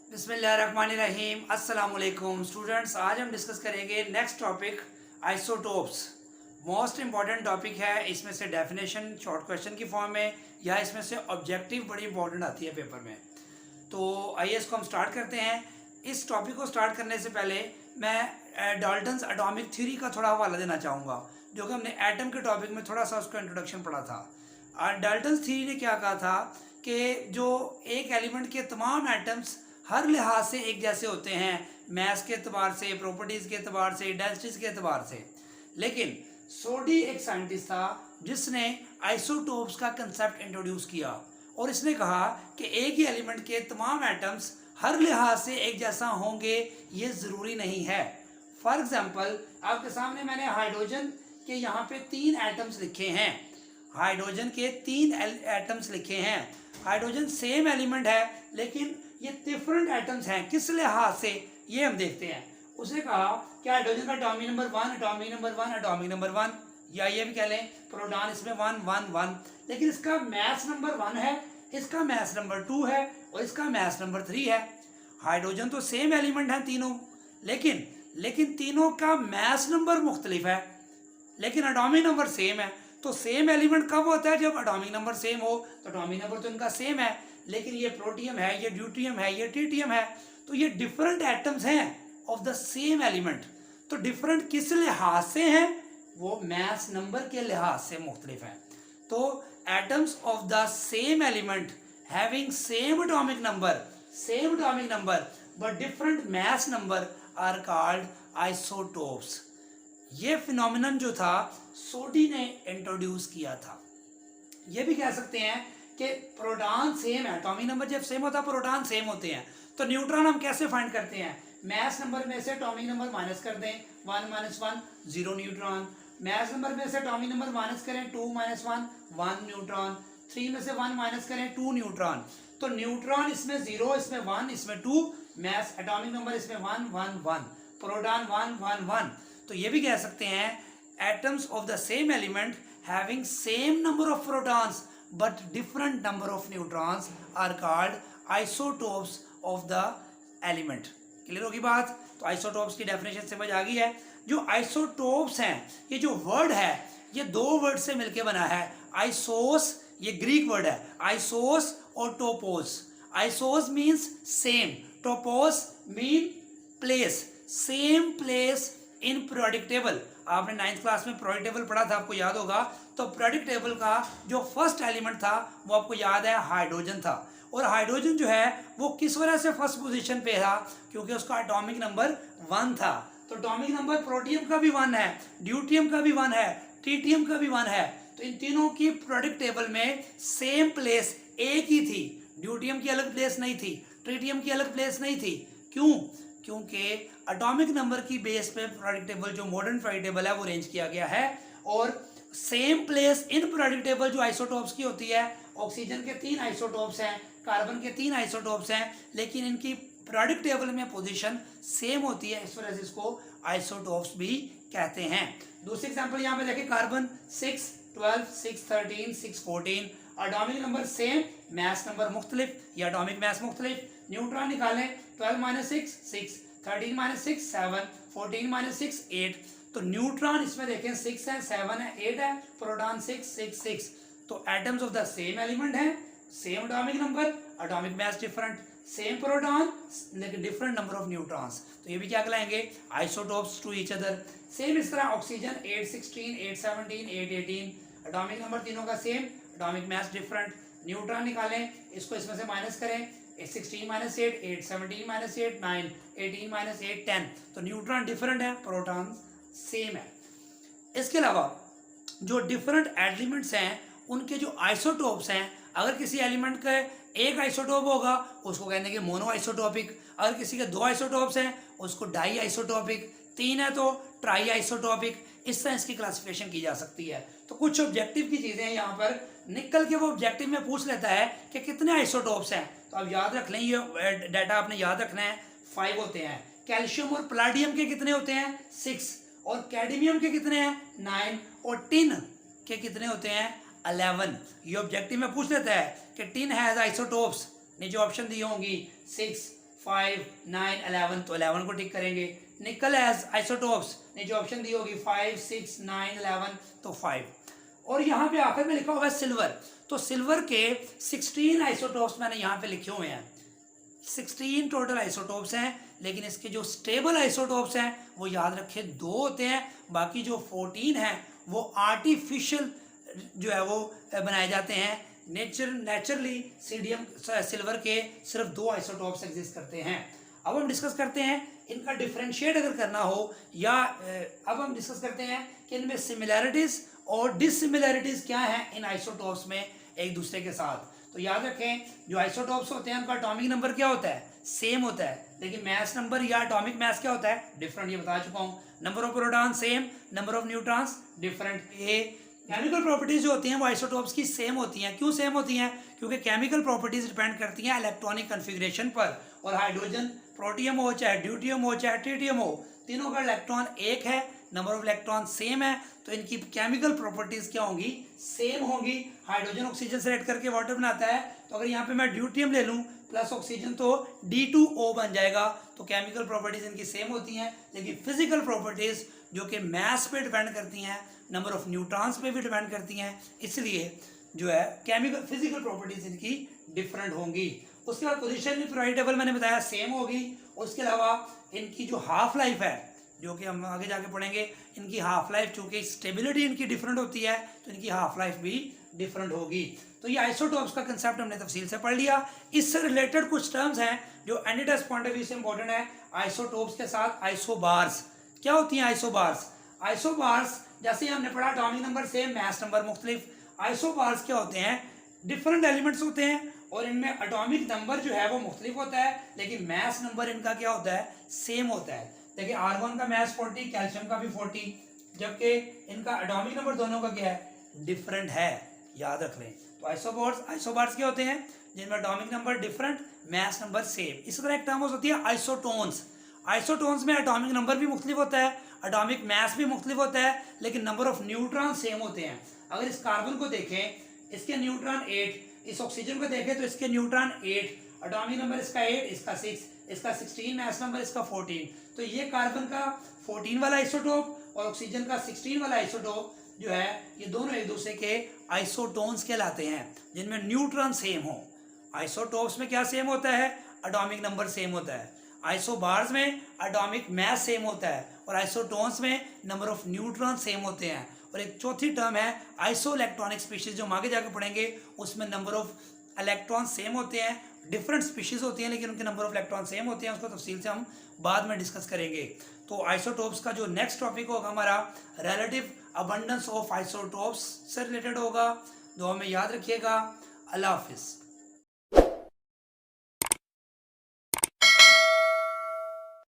बिस्मिल्लाहिर्रहमानिर्रहीम अस्सलाम वालेकुम स्टूडेंट्स। आज हम डिस्कस करेंगे next topic isotopes. Most important topic है। इसमें से डेफिनेशन शॉर्ट क्वेश्चन की फॉर्म में या इसमें से ऑब्जेक्टिव बड़ी इंपॉर्टेंट आती है पेपर में। तो आइए इसको हम स्टार्ट करते हैं। इस टॉपिक को स्टार्ट करने से पहले मैं डाल्टन्स एटॉमिक थ्योरी का थोड़ा हवाला देना चाहूँगा, जो कि हमने एटम के टॉपिक में थोड़ा सा उसका इंट्रोडक्शन पढ़ा था। डाल्टन्स थ्योरी ने क्या कहा था कि जो एक एलिमेंट के तमाम एटम्स हर लिहाज से एक जैसे होते हैं, मैस के एतबार से, प्रॉपर्टीज़ के एतबार से, डेंसिटीज़ के एतबार से। लेकिन सोडी एक साइंटिस्ट था जिसने आइसोटोप्स का कंसेप्ट इंट्रोड्यूस किया और इसने कहा कि एक ही एलिमेंट के तमाम एटम्स हर लिहाज से एक जैसा होंगे ये ज़रूरी नहीं है। फॉर एग्जांपल आपके सामने मैंने हाइड्रोजन के यहाँ पे 3 एटम्स लिखे हैं। हाइड्रोजन के 3 एटम्स लिखे हैं। हाइड्रोजन सेम एलिमेंट है लेकिन ये डिफरेंट एटम्स हैं। किस लिहाज से ये हम देखते हैं। उसने कहा कि हाइड्रोजन का atomic number 1, atomic number 1, atomic number 1, या ये भी कह लें प्रोटॉन इसमें 1 1 1, लेकिन इसका मैस नंबर 1 है, इसका मैस नंबर 2 है और इसका मैस नंबर 3 है। हाइड्रोजन तो सेम एलिमेंट है तीनों, लेकिन तीनों का मैस नंबर मुख्तलिफ है, लेकिन एटॉमिक नंबर सेम है। तो सेम एलिमेंट कब होता है? जब एटॉमिक नंबर सेम हो। तो एटॉमिक नंबर तो इनका सेम है, लेकिन ये प्रोटियम है, ये ड्यूटियम है, ये ट्रिटियम है, तो ये डिफरेंट एटम्स हैं ऑफ द सेम एलिमेंट। तो डिफरेंट किस लिहाज से हैं? वो मैस नंबर के लिहाज से मुख्तलिफ हैं। तो atoms of the same element having same atomic number but different mass number are called isotopes. ये फिनोमिनन जो था सोडी ने इंट्रोड्यूस किया था। ये भी कह सकते हैं कि प्रोटॉन सेम है। एटॉमिक नंबर जब सेम होता है, प्रोटॉन सेम होते हैं। तो न्यूट्रॉन हम कैसे फाइंड करते हैं? मैस नंबर में से एटॉमिक नंबर माइनस कर दें, 1 - 1 0 न्यूट्रॉन। मैस नंबर में से एटॉमिक नंबर माइनस करें, 2 - 1 1 न्यूट्रॉन। 3 में से 1 माइनस करें, 2 न्यूट्रॉन। तो न्यूट्रॉन इसमें 0, इसमें 1, इसमें 2, मैस एटॉमिक नंबर इसमें 1 1 1, प्रोटॉन 1 1 1। तो ये भी कह सकते हैं atoms of the same element having same number of protons but different number of neutrons are called isotopes of the element। Clear होगी बात? तो आइसोटोप्स की डेफिनेशन समझ आ गई है। जो आइसोटोप्स हैं, ये जो वर्ड है ये 2 वर्ड से मिलके बना है। आइसोस ये ग्रीक वर्ड है, आइसोस और topos. Isos means same, topos mean place, same place in periodic table. आपने 9th क्लास में पीरियोडिक टेबल पढ़ा था, आपको याद होगा। तो पीरियोडिक टेबल का जो फर्स्ट एलिमेंट था वो आपको याद है हाइड्रोजन था। और हाइड्रोजन जो है वो किस वजह से फर्स्ट पोजीशन पे था? क्योंकि उसका एटॉमिक नंबर 1 था। तो एटॉमिक नंबर प्रोटियम का भी 1 है, ड्यूटियम का भी 1 है, ट्रिटियम का भी 1 है। तो इन तीनों की पीरियोडिक टेबल में सेम प्लेस एक ही थी। ड्यूटियम की अलग प्लेस नहीं थी, ट्रिटियम की अलग प्लेस नहीं थी। क्यों? क्योंकि एटॉमिक नंबर की बेस पे पीरियोडिक टेबल जो मॉडर्न पीरियोडिक टेबल है वो अरेंज किया गया है। और same place in periodic table जो आइसोटोप्स की होती है, ऑक्सीजन के 3 आइसोटोप्स हैं, कार्बन के 3 आइसोटोप्स हैं, लेकिन इनकी पीरियोडिक टेबल में पोजीशन सेम होती है, इस वजह से इसको आइसोटोप्स भी कहते हैं। दूसरी एग्जांपल यहाँ पे देखें, carbon 6 12 6 13 6 14, atomic number same, mass number मुख्तलिफ या एटॉमिक मैस मुख्तलिफ। न्यूट्रॉन निकालें, 12 - 6 6, 13 - 6 7, 14 - 6 8। तो न्यूट्रॉन इसमें देखें 6 है, 7 है, 8 है, प्रोटॉन 6 6 6। तो atoms of the same element हैं, same atomic number, atomic mass different, same proton लेकिन डिफरेंट नंबर ऑफ न्यूट्रॉन्स। तो ये भी क्या कहलाएंगे? Isotopes to each other. Same इस तरह ऑक्सीजन 8 16 8 17 8 18, एटॉमिक नंबर तीनों का same, atomic mass different. Neutron निकालें, इसको इसमें से माइनस करें, 16 - 8 8, 17 - 8 9, 18 - 8 10। तो न्यूट्रॉन डिफरेंट है, प्रोटॉन सेम है। इसके अलावा जो डिफरेंट एलिमेंट्स हैं उनके जो आइसोटोप्स हैं, अगर किसी एलिमेंट का एक आइसोटोप होगा उसको कहने के मोनो आइसोटोपिक, अगर किसी के 2 आइसोटोप्स हैं उसको डाई आइसोटोपिक, 3 है तो ट्राई आइसोटोपिक। इस तरह इसकी क्लासिफिकेशन की जा सकती है। तो कुछ ऑब्जेक्टिव की चीजें हैं यहाँ पर निकल के, वो ऑब्जेक्टिव में पूछ लेता है कि कितने आइसोटोप्स हैं। तो आप याद रख लें, ये डाटा आपने याद रखना है। 5 होते हैं। कैल्शियम और प्लाटियम के कितने होते हैं? 6। और कैडमियम के कितने हैं? 9। और टिन के कितने होते हैं? 11। ये ऑब्जेक्टिव में पूछ लेता है कि टिन हैज आइसोटोप्स, नीचे ऑप्शन दी होंगी 6 5, 9, 11, तो 11 को टिक करेंगे। निकल एज आइसोटोप्स ने जो ऑप्शन दी होगी 5, 6, 9, 11, तो 5। और यहाँ पे आखिर में लिखा हुआ है सिल्वर, तो सिल्वर के 16 आइसोटोप्स मैंने यहाँ पे लिखे हुए हैं। 16 टोटल आइसोटोप्स हैं, लेकिन इसके जो स्टेबल आइसोटोप्स हैं वो याद रखें 2 होते हैं, बाकी जो 14 हैं वो आर्टिफिशियल जो है वो बनाए जाते हैं। नेचुरली सीडियम सिल्वर के सिर्फ 2 आइसोटोप्स एग्जिस्ट करते हैं। अब हम डिस्कस करते हैं इनका डिफरेंशिएट अगर करना हो, या अब हम डिस्कस करते हैं कि इनमें सिमिलैरिटीज और डिससिमिलैरिटीज क्या हैं इन आइसोटोप्स में एक दूसरे के साथ। तो याद रखें जो आइसोटोप्स होते हैं उनका एटॉमिक नंबर क्या होता है, सेम होता है, लेकिन मास नंबर या एटॉमिक मास क्या होता है, डिफरेंट। ये बता चुका हूं। Number of proton same, number of neutrons different. ये केमिकल प्रॉपर्टीज जो होती हैं वो आइसोटोप्स की सेम होती हैं। क्यों सेम होती हैं? क्योंकि केमिकल प्रॉपर्टीज डिपेंड करती हैं इलेक्ट्रॉनिक कन्फिग्रेशन पर, और हाइड्रोजन प्रोटियम हो चाहे ड्यूटियम हो चाहे ट्रिटियम हो, तीनों का इलेक्ट्रॉन एक है, नंबर ऑफ इलेक्ट्रॉन सेम है, तो इनकी केमिकल प्रॉपर्टीज क्या होंगी, सेम होंगी। हाइड्रोजन ऑक्सीजन से रेड करके वाटर बनाता है, तो अगर यहाँ पे मैं ड्यूटियम ले लूँ प्लस ऑक्सीजन तो D2O बन जाएगा। तो केमिकल प्रॉपर्टीज इनकी सेम होती हैं, लेकिन फिजिकल प्रॉपर्टीज जो कि मास पे डिपेंड करती हैं, नंबर ऑफ न्यूट्रॉन्स पे भी डिपेंड करती हैं, इसलिए जो है केमिकल फिजिकल प्रॉपर्टीज इनकी डिफरेंट होंगी। उसके बाद पोजिशन पीरियोडिक टेबल मैंने बताया सेम होगी। उसके अलावा इनकी जो हाफ लाइफ है, जो कि हम आगे जाके पढ़ेंगे, इनकी हाफ लाइफ चूंकि स्टेबिलिटी इनकी डिफरेंट होती है तो इनकी हाफ लाइफ भी डिफरेंट होगी। तो ये आइसोटोप्स का कंसेप्ट हमने तफसील से पढ़ लिया। इससे रिलेटेड कुछ टर्म्स हैं जो एनडीटेस्ट पॉइंट ऑफ व्यू से इंपॉर्टेंट है। आइसोटोप्स के साथ आइसोबार्स क्या होती हैं? आइसोबार्स जैसे हमने पढ़ा atomic number same, mass number मुख्तलिफ। आइसोबार्स क्या होते हैं? डिफरेंट एलिमेंट्स होते हैं और इनमें एटॉमिक नंबर जो है वो मुख्तलिफ होता है, लेकिन मास नंबर इनका क्या होता है, सेम होता है। देखिए आर्गन का मास 40, कैल्शियम का भी 40, जबकि इनका एटॉमिक नंबर दोनों का क्या है, डिफरेंट है, याद रख लें। तो आइसोबार्स क्या होते हैं? जिनमें atomic number different, mass number same. इसी तरह एक टर्म होती है आइसोटोन्स में एटॉमिक नंबर भी मुख्तलिफ होता है, एटॉमिक मास भी मुख्तलिफ होता है, लेकिन नंबर ऑफ न्यूट्रॉन सेम होते हैं। अगर इस कार्बन को देखें, इसके न्यूट्रॉन 8, इस ऑक्सीजन को देखें तो इसके न्यूट्रॉन 8, एटॉमिक नंबर इसका 8, इसका 6, इसका 16, मास नंबर इसका 14। तो ये कार्बन का 14 वाला आइसोटोप और ऑक्सीजन का 16 वाला आइसोटोप जो है, ये दोनों एक दूसरे के आइसोटोन्स कहलाते हैं, जिनमें न्यूट्रॉन सेम हो। आइसोटोप्स में क्या सेम होता है? एटॉमिक नंबर सेम होता है। आइसोबार्स में एटॉमिक मास सेम होता है, और आइसोटोन्स में नंबर ऑफ न्यूट्रॉन सेम होते हैं। और एक चौथी टर्म है आइसो इलेक्ट्रॉनिक स्पीशीज, जो हम आगे जाके पढ़ेंगे। उसमें नंबर ऑफ इलेक्ट्रॉन सेम होते हैं, डिफरेंट स्पीशीज होती हैं लेकिन उनके नंबर ऑफ इलेक्ट्रॉन सेम होते हैं। उसको तफसील से हम बाद में डिस्कस करेंगे। तो आइसोटोप्स का जो नेक्स्ट टॉपिक होगा हमारा रिलेटिव अबंडेंस ऑफ आइसोटोप्स से रिलेटेड होगा। दुआ में याद रखिएगा। अल्लाह हाफिज़।